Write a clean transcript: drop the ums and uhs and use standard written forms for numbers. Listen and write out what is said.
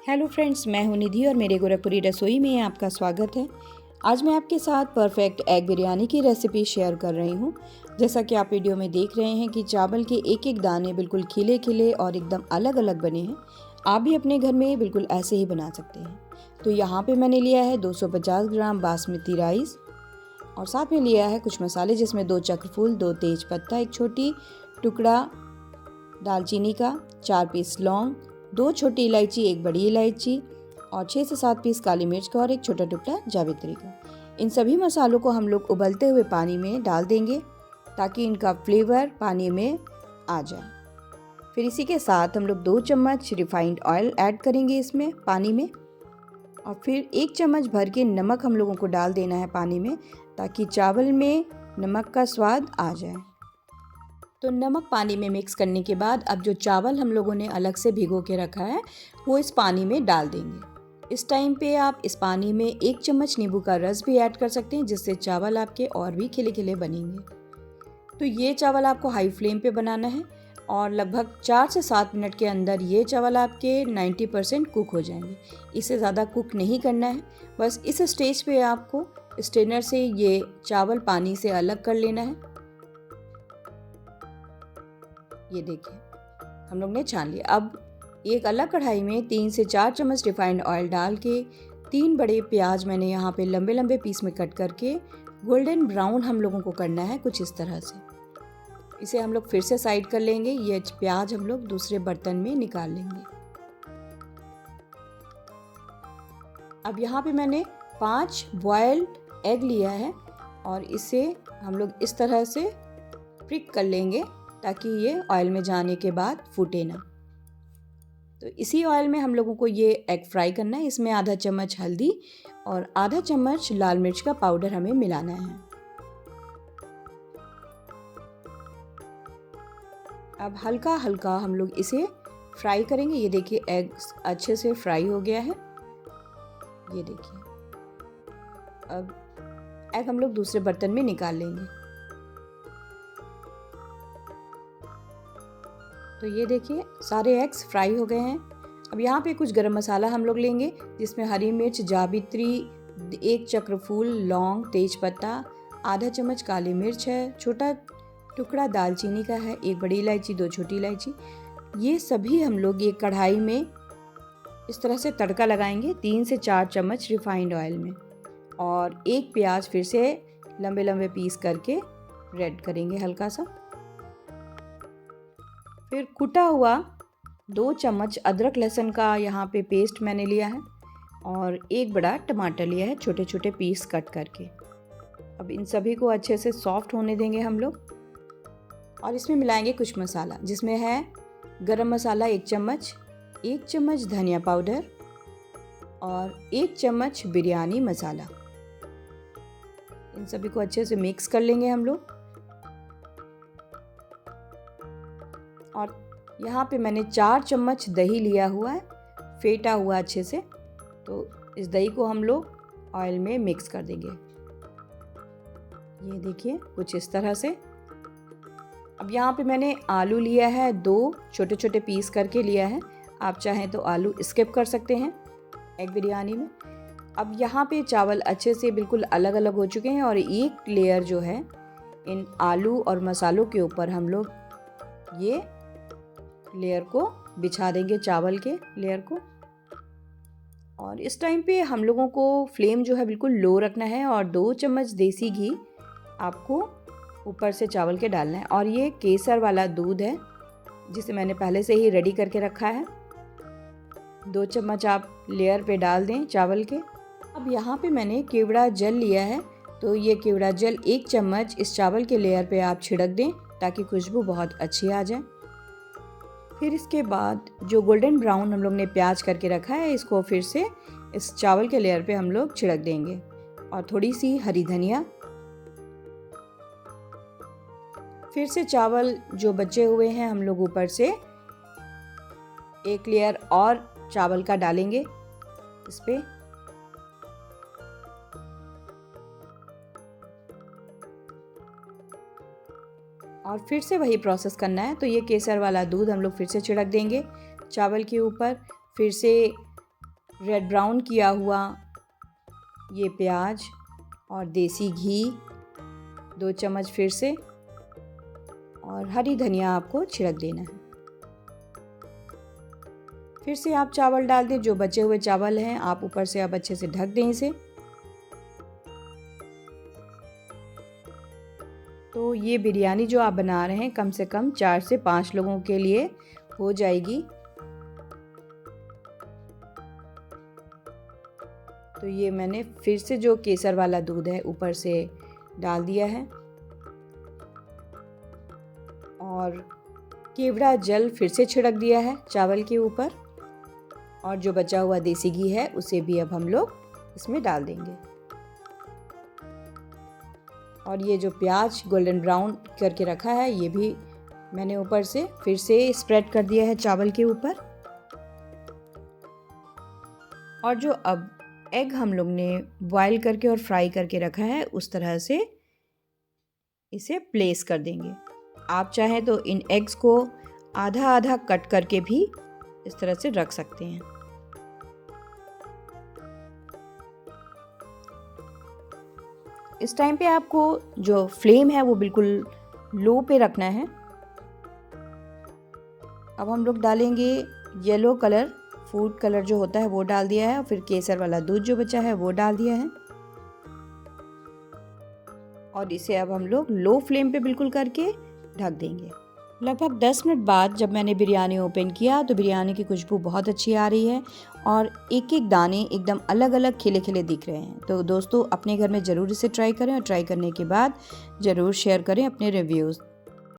Hello friends, मैं हूं निधि और मेरे गोरखपुरी रसोई में आपका स्वागत है। आज मैं आपके साथ परफेक्ट एग बिरयानी की रेसिपी शेयर कर रही हूं। जैसा कि आप वीडियो में देख रहे हैं कि चावल के एक एक दाने बिल्कुल खिले खिले और एकदम अलग अलग बने हैं। आप भी अपने घर में बिल्कुल ऐसे ही बना सकते हैं। तो यहाँ पे मैंने लिया है 250 ग्राम बासमती राइस और साथ में लिया है कुछ मसाले, जिसमें 2 चक्रफूल, 2 तेज पत्ता, एक छोटी टुकड़ा दालचीनी का, 4 पीस लौंग, 2 छोटी इलायची, 1 बड़ी इलायची और 6 से 7 पीस काली मिर्च का और एक छोटा टुकड़ा जावित्री का। इन सभी मसालों को हम लोग उबलते हुए पानी में डाल देंगे ताकि इनका फ्लेवर पानी में आ जाए। फिर इसी के साथ हम लोग 2 चम्मच रिफाइंड ऑयल ऐड करेंगे इसमें पानी में, और फिर 1 चम्मच भर के नमक हम लोगों को डाल देना है पानी में ताकि चावल में नमक का स्वाद आ जाए। तो नमक पानी में मिक्स करने के बाद अब जो चावल हम लोगों ने अलग से भिगो के रखा है वो इस पानी में डाल देंगे। इस टाइम पे आप इस पानी में 1 चम्मच नींबू का रस भी ऐड कर सकते हैं, जिससे चावल आपके और भी खिले खिले बनेंगे। तो ये चावल आपको हाई फ्लेम पे बनाना है और लगभग 4 से 7 मिनट के अंदर ये चावल आपके 90% कुक हो जाएंगे। इससे ज़्यादा कुक नहीं करना है। बस इस स्टेज पे आपको स्ट्रेनर से ये चावल पानी से अलग कर लेना है। ये देखिए, हम लोग ने छान लिया। अब एक अलग कढ़ाई में 3 से 4 चम्मच रिफाइंड ऑयल डाल के 3 बड़े प्याज मैंने यहाँ पे लंबे लंबे पीस में कट करके गोल्डन ब्राउन हम लोगों को करना है कुछ इस तरह से। इसे हम लोग फिर से साइड कर लेंगे। ये प्याज हम लोग दूसरे बर्तन में निकाल लेंगे। अब यहाँ पे मैंने 5 बॉयल्ड एग लिया है और इसे हम लोग इस तरह से प्रिक कर लेंगे ताकि ये ऑयल में जाने के बाद फूटे ना। तो इसी ऑयल में हम लोगों को ये एग फ्राई करना है। इसमें आधा चम्मच हल्दी और आधा चम्मच लाल मिर्च का पाउडर हमें मिलाना है। अब हल्का हल्का हम लोग इसे फ्राई करेंगे। ये देखिए, एग अच्छे से फ्राई हो गया है। ये देखिए, अब एग हम लोग दूसरे बर्तन में निकाल लेंगे। तो ये देखिए, सारे एग्स फ्राई हो गए हैं। अब यहाँ पे कुछ गरम मसाला हम लोग लेंगे, जिसमें हरी मिर्च, जावित्री, 1 चक्रफूल लौंग, तेज पत्ता, आधा चम्मच काली मिर्च है, छोटा टुकड़ा दालचीनी का है, 1 बड़ी इलायची, 2 छोटी इलायची। ये सभी हम लोग ये कढ़ाई में इस तरह से तड़का लगाएंगे 3 से 4 चम्मच रिफाइंड ऑयल में, और 1 प्याज फिर से लंबे लंबे पीस करके रेड करेंगे हल्का सा। फिर कुटा हुआ 2 चम्मच अदरक लहसुन का यहाँ पे पेस्ट मैंने लिया है, और 1 बड़ा टमाटर लिया है छोटे छोटे पीस कट करके। अब इन सभी को अच्छे से सॉफ्ट होने देंगे हम लोग, और इसमें मिलाएंगे कुछ मसाला, जिसमें है गरम मसाला 1 चम्मच, 1 चम्मच धनिया पाउडर और 1 चम्मच बिरयानी मसाला। इन सभी को अच्छे से मिक्स कर लेंगे हम लोग। और यहाँ पे मैंने 4 चम्मच दही लिया हुआ है, फेंटा हुआ अच्छे से। तो इस दही को हम लोग ऑयल में मिक्स कर देंगे। ये देखिए, कुछ इस तरह से। अब यहाँ पे मैंने आलू लिया है, 2 छोटे छोटे पीस करके लिया है। आप चाहें तो आलू स्किप कर सकते हैं एग बिरयानी में। अब यहाँ पे चावल अच्छे से बिल्कुल अलग अलग हो चुके हैं, और एक लेयर जो है इन आलू और मसालों के ऊपर हम लोग ये लेयर को बिछा देंगे, चावल के लेयर को। और इस टाइम पे हम लोगों को फ्लेम जो है बिल्कुल लो रखना है, और 2 चम्मच देसी घी आपको ऊपर से चावल के डालना है। और ये केसर वाला दूध है, जिसे मैंने पहले से ही रेडी करके रखा है। 2 चम्मच आप लेयर पे डाल दें चावल के। अब यहाँ पे मैंने केवड़ा जल लिया है, तो ये केवड़ा जल 1 चम्मच इस चावल के लेयर पे आप छिड़क दें ताकि खुशबू बहुत अच्छी आ जाए। फिर इसके बाद जो गोल्डन ब्राउन हम लोग ने प्याज करके रखा है, इसको फिर से इस चावल के लेयर पे हम लोग छिड़क देंगे, और थोड़ी सी हरी धनिया। फिर से चावल जो बचे हुए हैं हम लोग ऊपर से 1 लेयर और चावल का डालेंगे इस पे। और फिर से वही प्रोसेस करना है। तो ये केसर वाला दूध हम लोग फिर से छिड़क देंगे चावल के ऊपर। फिर से रेड ब्राउन किया हुआ ये प्याज और देसी घी 2 चम्मच फिर से, और हरी धनिया आपको छिड़क देना है। फिर से आप चावल डाल दें, जो बचे हुए चावल हैं आप ऊपर से अब अच्छे से ढक दें इसे। तो ये बिरयानी जो आप बना रहे हैं कम से कम 4 से 5 लोगों के लिए हो जाएगी। तो ये मैंने फिर से जो केसर वाला दूध है ऊपर से डाल दिया है, और केवड़ा जल फिर से छिड़क दिया है चावल के ऊपर, और जो बचा हुआ देसी घी है उसे भी अब हम लोग इसमें डाल देंगे। और ये जो प्याज गोल्डन ब्राउन करके रखा है ये भी मैंने ऊपर से फिर से स्प्रेड कर दिया है चावल के ऊपर। और जो अब एग हम लोग ने बॉईल करके और फ्राई करके रखा है उस तरह से इसे प्लेस कर देंगे। आप चाहें तो इन एग्स को आधा आधा कट करके भी इस तरह से रख सकते हैं। इस टाइम पे आपको जो फ्लेम है वो बिल्कुल लो पे रखना है। अब हम लोग डालेंगे येलो कलर, फूड कलर जो होता है वो डाल दिया है, और फिर केसर वाला दूध जो बचा है वो डाल दिया है, और इसे अब हम लोग लो फ्लेम पे बिल्कुल करके ढक देंगे। लगभग 10 मिनट बाद जब मैंने बिरयानी ओपन किया तो बिरयानी की खुशबू बहुत अच्छी आ रही है, और एक एक दाने एकदम अलग अलग खिले खिले दिख रहे हैं। तो दोस्तों अपने घर में ज़रूर इसे ट्राई करें, और ट्राई करने के बाद ज़रूर शेयर करें अपने रिव्यूज़।